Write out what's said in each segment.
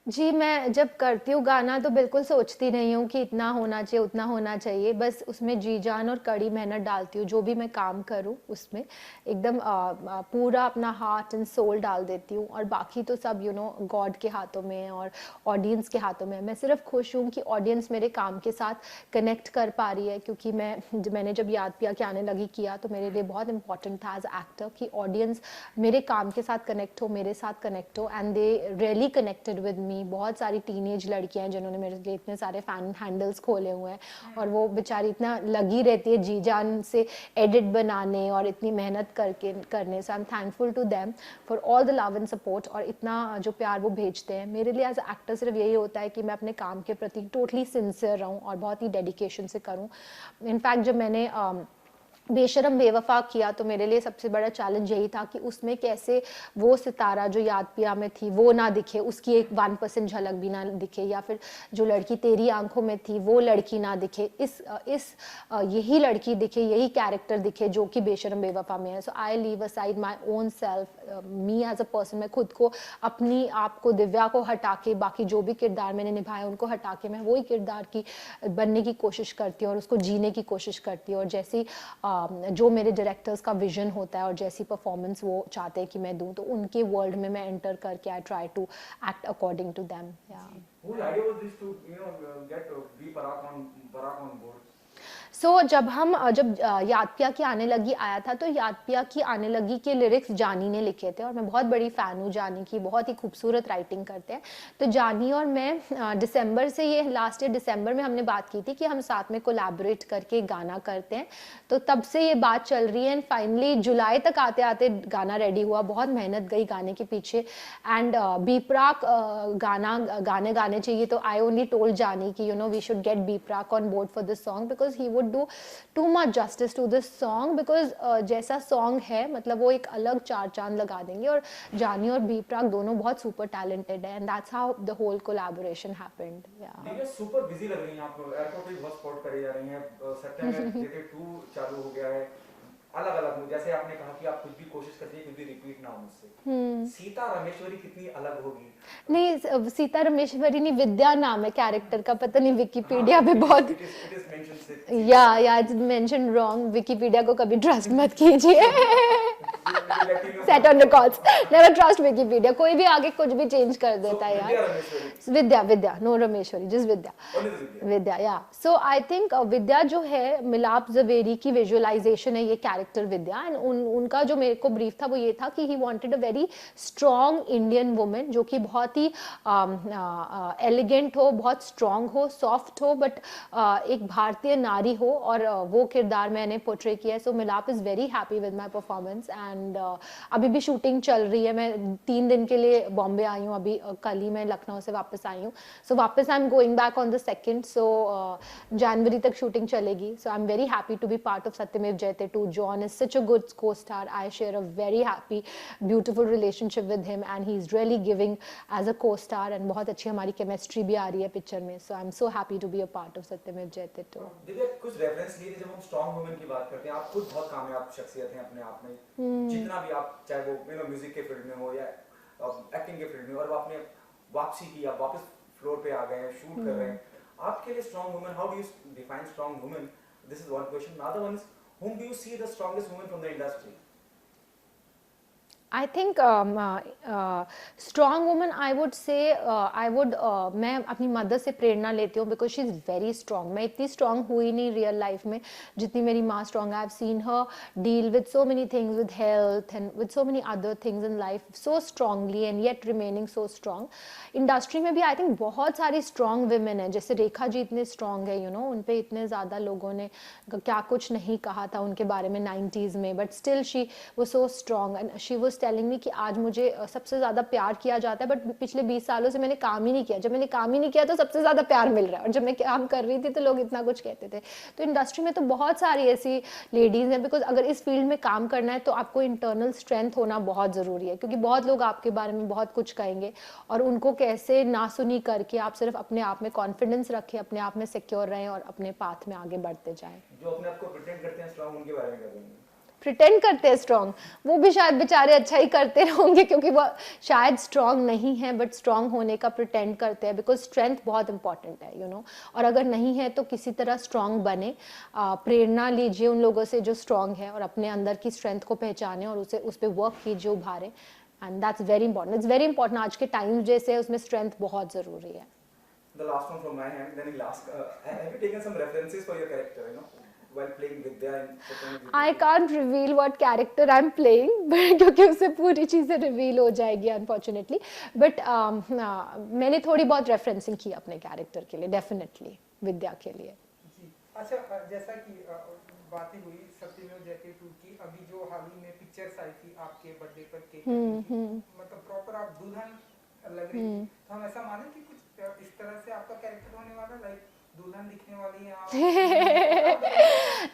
जी, मैं जब करती हूँ गाना तो बिल्कुल सोचती नहीं हूँ कि इतना होना चाहिए, उतना होना चाहिए। बस उसमें जी-जान और कड़ी मेहनत डालती हूँ, जो भी मैं काम करूँ उसमें एकदम पूरा अपना हार्ट एंड सोल डाल देती हूँ और बाकी तो सब गॉड के हाथों में है और ऑडियंस के हाथों में है। मैं सिर्फ़ खुश हूँ कि ऑडियंस मेरे काम के साथ कनेक्ट कर पा रही है, क्योंकि मैंने जब याद पिया कि आने लगी किया तो मेरे लिए बहुत इम्पोर्टेंट था एज़ अ एक्टर कि ऑडियंस मेरे काम के साथ कनेक्ट हो, मेरे साथ कनेक्ट हो, and they really connected with me. बहुत सारी टीनेज लड़कियां हैं जिन्होंने मेरे लिए इतने सारे फैन हैंडल्स खोले हुए हैं और वो बेचारी इतना लगी रहती है जी जान से एडिट बनाने और इतनी मेहनत करके करने। So I am thankful to them for all the love and support और इतना जो प्यार वो भेजते हैं। मेरे लिए एज एक्टर सिर्फ यही होता है कि मैं अपने काम के प्रति टोटली सिंसियर रहूं और बहुत ही डेडिकेशन से करूं। इनफैक्ट जब मैंने बेशरम बेवफा किया तो मेरे लिए सबसे बड़ा चैलेंज यही था कि उसमें कैसे वो सितारा जो याद पिया में थी वो ना दिखे, उसकी एक 1% झलक भी ना दिखे, या फिर जो लड़की तेरी आंखों में थी वो लड़की ना दिखे, यही लड़की दिखे, यही कैरेक्टर दिखे जो कि बेशरम बेवफा में है। So I leave aside my own self, me as a person. मैं खुद को, अपनी आप को, दिव्या को हटा के बाकी जो भी किरदार मैंने निभाया उनको हटा के मैं वही किरदार की बनने की कोशिश करती हूँ और उसको जीने की कोशिश करती हूँ। और जैसी जो मेरे डायरेक्टर्स का विजन होता है और जैसी परफॉर्मेंस वो चाहते हैं कि मैं दूं, तो उनके वर्ल्ड में मैं एंटर करके I try to act according to them. या Whose idea was this to get V Parak on board? जब याद पिया की आने लगी आया था तो याद पिया की आने लगी के लिरिक्स जानी ने लिखे थे और मैं बहुत बड़ी फ़ैन हूँ जानी की, बहुत ही खूबसूरत राइटिंग करते हैं। तो जानी और मैं दिसंबर से, ये लास्ट ईयर दिसंबर में हमने बात की थी कि हम साथ में कोलैबोरेट करके गाना करते हैं। तो तब से ये बात चल रही है एंड फाइनली जुलाई तक आते आते गाना रेडी हुआ। बहुत मेहनत गई गाने के पीछे एंड बी प्राक गाना गाने गाने चाहिए तो आई ओनली टोल्ड जानी कि we should get B Praak on board for this song because he would do too much justice to this song. Because जैसा सॉन्ग है मतलब वो एक अलग चार चांद लगा देंगे और जानी और बी प्राक दोनों बहुत सुपर टैलेंटेड है and that's how the whole collaboration happened. Divya super busy लग रही हैं आप, एयरपोर्ट पे बहुत स्पॉट करी जा रही हैं, सत्य में जेके 2 चालू हो गया है। अलग अलग जैसे आपने कहा कि आप कुछ भी कोशिश करती है कुछ भी रिपीट ना हो मुझसे। सीता रामेश्वरी कितनी अलग होगी? नहीं, सीता रमेश्वरी नहीं, विद्या नाम है कैरेक्टर का, पता नहीं हाँ, विकिपीडिया पे बहुत इट इज मेंशन सीता या इट्स मेंशन रॉन्ग। विकिपीडिया को कभी ट्रस्ट मत कीजिए। Set on records, never trust Wikipedia. कोई भी आगे कुछ भी चेंज कर देता है विद्या यार। रामेश्वरी, विद्या, विद्या, नो रमेश्वरी, जस्ट विद्या। ओनली विद्या। विद्या, या सो आई थिंक विद्या जो है मिलाप जवेरी की विजुअलाइजेशन है ये कैरेक्टर विद्या। एंड उनका जो मेरे को ब्रीफ था वो ये था कि he wanted a very strong Indian women जो कि बहुत ही एलिगेंट हो, बहुत स्ट्रॉन्ग हो, सॉफ्ट हो, बट एक भारतीय नारी हो और वो किरदार मैंने पोर्ट्रे किया है। सो मिलाप is very happy with my performance and अभी भी शूटिंग चल रही है। मैं 3 दिन के लिए बॉम्बे आई हूँ, अभी कल ही मैं लखनऊ से वापस आई हूँ। सो वापस I am going back on the 2nd, so जनवरी तक शूटिंग चलेगी। So I am very happy to be part of Satyamev Jayate 2। John is such a good costar. I share a very happy beautiful relationship with him and he is really giving as a costar and बहुत अच्छी हमारी chemistry भी आ रही है picture में। So I am so happy to be a part of Satyamev Jayate 2। देखिए कुछ reference लिए थे जब हम स्ट्रॉन्ग वुमेन की बात करते हैं, आप खुद बहुत कामयाब शख्सियत हैं अपने आप में। जितना भी आप, चाहे वो म्यूजिक के फील्ड में हो या एक्टिंग के फील्ड में, और वो आपने वापसी की, आप वापस फ्लोर पे आ गए हैं, शूट कर रहे हैं। आपके लिए strong women, how do you define strong women? This is one question. Other one is, whom do you see the strongest woman from the industry? I think strong woman, I would say मैं अपनी mother से प्रेरणा लेती हूँ because she is very strong. मैं इतनी strong हुई नहीं real life में जितनी मेरी माँ स्ट्रॉन्ग है। I have seen her deal with so many things, with health and with so many other things in life so strongly and yet remaining so strong. Industry में भी I think बहुत सारी strong women है, जैसे रेखा जी इतने strong है, उन पे इतने ज़्यादा लोगों ने क्या कुछ नहीं कहा था उनके बारे में 90s में, बट स्टिल शी वो so strong and she was telling me कि आज मुझे सबसे ज़्यादा प्यार किया जाता है, बट पिछले 20 सालों से मैंने काम ही नहीं किया। जब मैंने काम ही नहीं किया तो सबसे ज़्यादा प्यार मिल रहा है, और जब मैं काम कर रही थी तो लोग इतना कुछ कहते थे। तो इंडस्ट्री में तो बहुत सारी ऐसी लेडीज़ हैं, बिकॉज अगर इस फील्ड में काम करना है तो आपको इंटरनल स्ट्रेंथ होना बहुत ज़रूरी है, क्योंकि बहुत लोग आपके बारे में बहुत कुछ कहेंगे और उनको कैसे ना सुनी करके आप सिर्फ अपने आप में कॉन्फिडेंस रखें, अपने आप में सिक्योर रहें और अपने पाथ में आगे बढ़ते जाएं। जो अपने आप को प्रिटेंड करते हैं स्ट्रॉन्ग, उनके बारे में क्या कहेंगे? प्रिटेंड करते हैं स्ट्रांग, वो भी शायद बेचारे अच्छा ही करते होंगे क्योंकि वो शायद स्ट्रांग नहीं है बट स्ट्रांग होने का प्रिटेंड करते हैं, बिकॉज स्ट्रेंथ बहुत इंपॉर्टेंट है, यू नो। और अगर नहीं है तो किसी तरह स्ट्रांग बने, प्रेरणा लीजिए उन लोगों से जो स्ट्रांग है, और अपने अंदर की स्ट्रेंथ को पहचाने और उसे उस पर वर्क कीजिए, उभारे। And that's very important, it's very important. आज के टाइम जैसे है उसमें स्ट्रेंथ बहुत ज़रूरी है। The last one from my hand, then he'll ask, have you taken some references for your character, you know, while playing Vidya in Satyam Beauty? I can't reveal what character I am playing, क्योंकि उससे पूरी चीज़ें reveal हो जाएगी unfortunately. But मैंने थोड़ी बहुत referencing की अपने कैरेक्टर के लिए, डेफिनेटली विद्या के लिए। जी अच्छा, जैसा कि बातें हुई सत्यमेव जयते 2 की, अभी जो हाल ही में पिक्चर्स आई थी आपके बर्थडे पर केक कटिंग की, मतलब प्रॉपर आप दुल्हन लग रही थी, तो हम ऐसा माने कि कुछ इस तरह से आपका कैरेक्टर होने वाला, लाइक दुल्हन दिखने वाली है आप?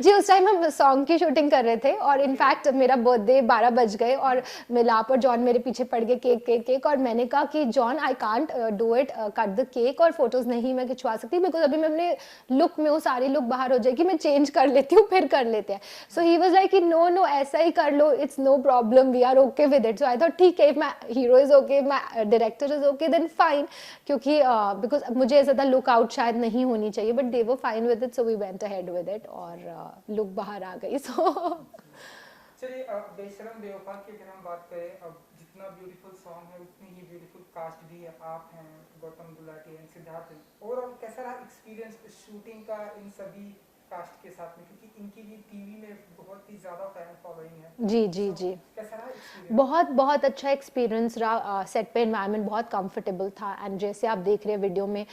जी, उस टाइम हम सॉन्ग की शूटिंग कर रहे थे और इनफैक्ट मेरा बर्थडे 12 बज गए और मिलाप और जॉन मेरे पीछे पड़ गए केक केक केक, और मैंने कहा कि John I can't do it, cut the cake, और फोटोज नहीं मैं खिंचवा सकती बिकॉज अभी मैं अपने लुक में हूँ, सारी लुक बाहर हो जाएगी, मैं चेंज कर लेती हूँ फिर कर लेते हैं। So he was like no no ऐसा ही कर लो, it's no problem, we are okay with it. So I thought ठीक है, if my hero is okay, my director is okay, then fine, क्योंकि बिकॉज मुझे ज़्यादा लुक आउट शायद नहीं होनी चाहिए, but they were fine with it, so we went ahead with it और look बाहर आ गई। so चलिए बेशरम बेवफा की अगर हम बात करें, अब जितना ब्यूटीफुल सॉन्ग है उतनी ही ब्यूटीफुल कास्ट भी है, आप हैं, गौतम गुलाटी हैं, सिद्धार्थ हैं, ओवरऑल कैसा रहा एक्सपीरियंस शूटिंग का इन सभी कास्ट के साथ में, क्योंकि इनकी भी टीवी में बहुत ही ज़्यादा फैन फॉलोइंग है। जी जी जी, कैसा रहा एक्सपीरियंस? बहुत बहुत अच्छा एक्सपीरियंस रहा। सेट पे एनवायरनमेंट बहुत कंफर्टेबल था, एंड जैसे आप देख रहे हैं वीडियो में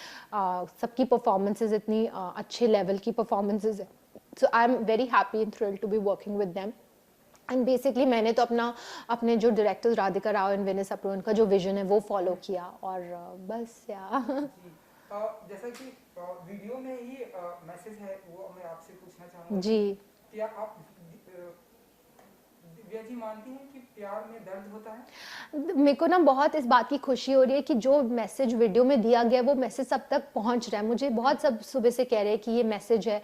सबकी परफॉर्मेंसेज इतनी अच्छे लेवल की परफॉर्मेंसेज है, so I am very happy and thrilled to be working with them. And basically मैंने तो अपने जो डायरेक्टर्स राधिका राव एंड विनय सप्रू, उनका जो विजन है वो फॉलो किया, और बस या जैसा कि वीडियो में ये मैसेज है वो मैं आपसे पूछना चाहूँगा जी। क्या आप दिव्या जी मानती हैं कि प्यार में दर्द होता है? मेरे को ना बहुत इस बात की खुशी हो रही है कि जो मैसेज वीडियो में दिया गया वो मैसेज सब तक पहुंच रहा है। मुझे बहुत सब सुबह से कह रहे हैं कि ये मैसेज है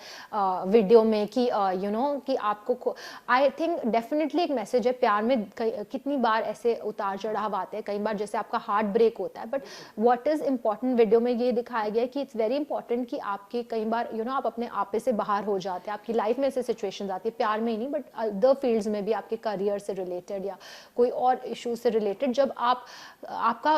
वीडियो में कि यू नो कि आपको, आई थिंक डेफिनेटली एक मैसेज है। प्यार में कितनी बार ऐसे उतार चढ़ाव आते हैं, कई बार जैसे आपका हार्ट ब्रेक होता है, but what is important video में ये दिखाया गया है कि इट्स वेरी इंपॉर्टेंट कि आपके कई बार यू नो आप अपने आपे से बाहर हो जाते हैं, आपकी लाइफ में ऐसे सिचुएशंस आती है, प्यार में ही नहीं बट अदर फील्ड्स में भी, आपके करियर से रिलेटेड या कोई और इशू से रिलेटेड, जब आपका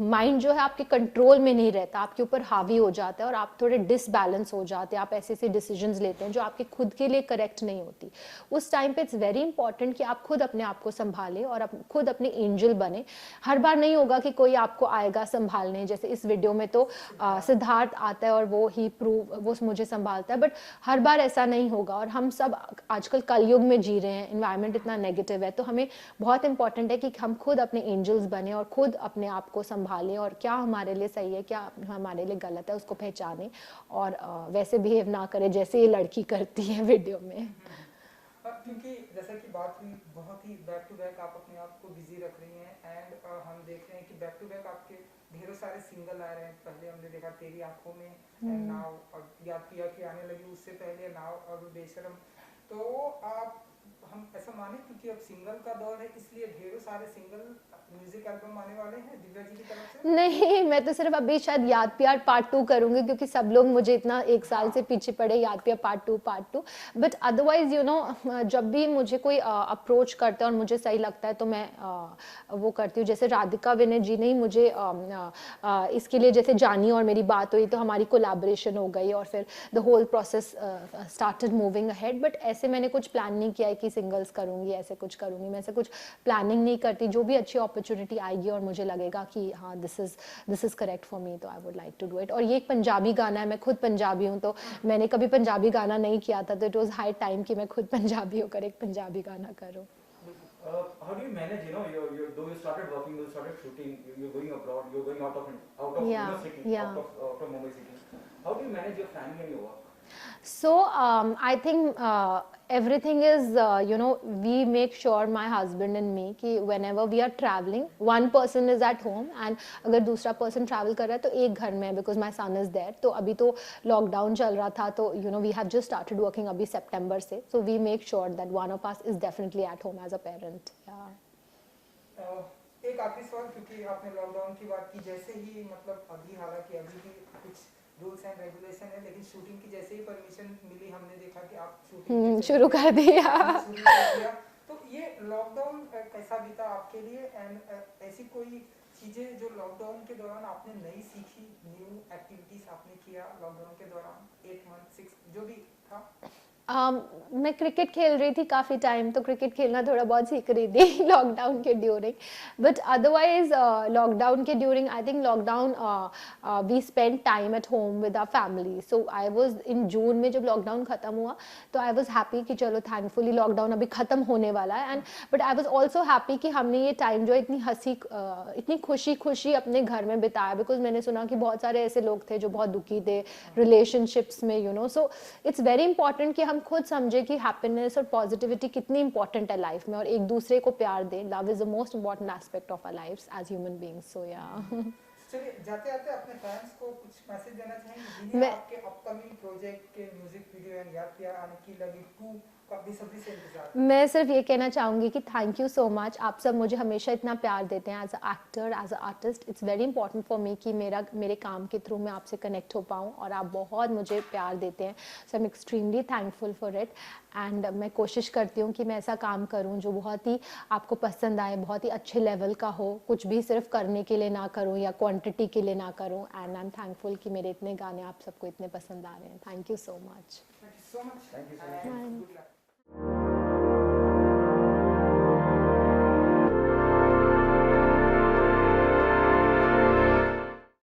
माइंड जो है आपके कंट्रोल में नहीं रहता, आपके ऊपर हावी हो जाता है और आप थोड़े डिसबैलेंस हो जाते हैं, आप ऐसे ऐसे डिसीजंस लेते हैं जो आपके खुद के लिए करेक्ट नहीं होती, उस टाइम पे इट्स वेरी इंपॉर्टेंट कि आप खुद अपने आप को संभालें और खुद अपने एंजल बने। हर बार नहीं होगा कि कोई आपको आएगा संभालने, जैसे इस वीडियो में तो सिद्धार्थ आता है और वो मुझे संभालता है, बट हर बार ऐसा नहीं होगा। और हम सब आजकल कलयुग में जी रहे हैं, एनवायरनमेंट इतना नेगेटिव है, तो हमें बहुत इंपॉर्टेंट है कि हम खुद अपने एंजल्स बने और खुद अपने आप को संभालें, और क्या हमारे लिए सही है क्या हमारे लिए गलत है उसको पहचानें, और वैसे बिहेव ना करें जैसे ये लड़की करती है वीडियो में। क्योंकि जैसा कि बात हुई, बहुत ही बैक टू बैक आप अपने आप को बिजी रख रही हैं, एंड हम देख रहे हैं कि बैक टू बैक आपके ढेरों सारे सिंगल आ रहे हैं। पहले हमने देखा तेरी आंखों में, एंड नाउ याद किया कि आने लगी, उससे पहले नाउ अब बेशरम। तो आप हम ऐसा माने क्योंकि अब सिंगल का दौर है इसलिए ढेरों सारे सिंगल म्यूजिक एल्बम आने वाले हैं दिव्या जी की तरफ से? नहीं, मैं तो सिर्फ अभी शायद याद प्यार पार्ट 2 करूंगी, क्योंकि सब लोग मुझे इतना एक साल से पीछे पड़े याद प्यार part 2। But otherwise you know जब भी मुझे कोई अप्रोच करता है और मुझे सही लगता है तो मैं वो करती हूँ। जैसे राधिका विनय जी ने ही मुझे इसके लिए, जैसे जानी और मेरी बात हुई तो हमारी कोलैबोरेशन हो गई और फिर the whole process started moving ahead. But ऐसे मैंने कुछ प्लान नहीं किया है कि सिंगल्स करूंगी, ऐसे कुछ करूंगी, मैं ऐसे कुछ प्लानिंग नहीं करती। जो भी अच्छी अपॉर्चुनिटी आएगी और मुझे लगेगा कि हाँ this is correct for me, तो I would like to do it. और ये एक पंजाबी गाना है, मैं खुद पंजाबी हूँ, तो मैंने कभी पंजाबी गाना नहीं किया था, तो इट वाज हाई टाइम कि मैं खुद पंजाबी होकर एक पंजाबी गाना करूँ। How do you manage, you know, though you started working, you started shooting, you're going abroad, you're going out of Yeah, city, yeah. out of Mumbai city. How do you manage your family and your work? So I think everything is we make sure my husband and me कि whenever we are traveling one person is at home and अगर दूसरा person travel कर रहा है तो एक घर में है because my son is there. तो अभी तो lockdown चल रहा था तो we have just started working अभी September से, so we make sure that one of us is definitely at home as a parent. Yeah. एक आखिरी सवाल, क्योंकि आपने लॉकडाउन की बात की, जैसे ही मतलब अभी हालांकि अभी भी कुछ रूल्स एंड रेगुलेशन है, लेकिन शूटिंग की जैसे ही परमिशन मिली हमने देखा कि आप शूटिंग शुरू कर दिया। शुरू कर दिया। तो ये लॉकडाउन कैसा बीता आपके लिए, एंड ऐसी कोई चीजें जो लॉकडाउन के दौरान आपने नई सीखी, न्यू एक्टिविटीज आपने किया लॉकडाउन के दौरान, 8 मंथ 6 जो भी था? मैं क्रिकेट खेल रही थी काफ़ी टाइम, तो क्रिकेट खेलना थोड़ा बहुत सीख रही थी लॉकडाउन के ड्यूरिंग, बट अदरवाइज लॉकडाउन के during I think lockdown we spend time at home with our family. So I was in June में जब लॉकडाउन ख़त्म हुआ तो आई वाज हैप्पी कि चलो थैंकफुली लॉकडाउन अभी ख़त्म होने वाला है, and but I was also happy कि हमने ये टाइम जो इतनी इतनी खुशी अपने घर में बिताया, बिकॉज मैंने सुना कि बहुत सारे ऐसे लोग थे जो बहुत दुखी थे रिलेशनशिप्स में सो इट्स वेरी इंपॉर्टेंट कि हम खुद समझे कि हैप्पीनेस और पॉजिटिविटी कितनी इंपॉर्टेंट है लाइफ में, और एक दूसरे को प्यार दें. Love is the most important aspect of our lives as human beings. So या चलिए, जाते जाते अपने फैंस को कुछ मैसेज देना चाहेंगे जिन्हें आपके अपकमिंग प्रोजेक्ट के म्यूजिक वीडियो एंड याद प्यार आने की लगी 2 का बेसब्री से इंतजार? मैं सिर्फ ये कहना चाहूँगी कि थैंक यू सो मच. आप सब मुझे हमेशा इतना प्यार देते हैं as a actor, as a artist. It's very important for me कि मेरे काम के थ्रू मैं आपसे कनेक्ट हो पाऊँ, और आप बहुत मुझे प्यार देते हैं. So I am extremely thankful for it, and मैं कोशिश करती हूँ कि मैं ऐसा काम करूँ जो बहुत ही आपको पसंद आए, बहुत ही अच्छे लेवल का हो, कुछ भी सिर्फ करने के लिए ना करूँ या क्वांटिटी के लिए ना करूँ. एंड आई एम थैंकफुल कि मेरे इतने गाने आप सबको इतने पसंद आ रहे हैं. Thank you so much. Thank you so much. Thank you so much. Good luck.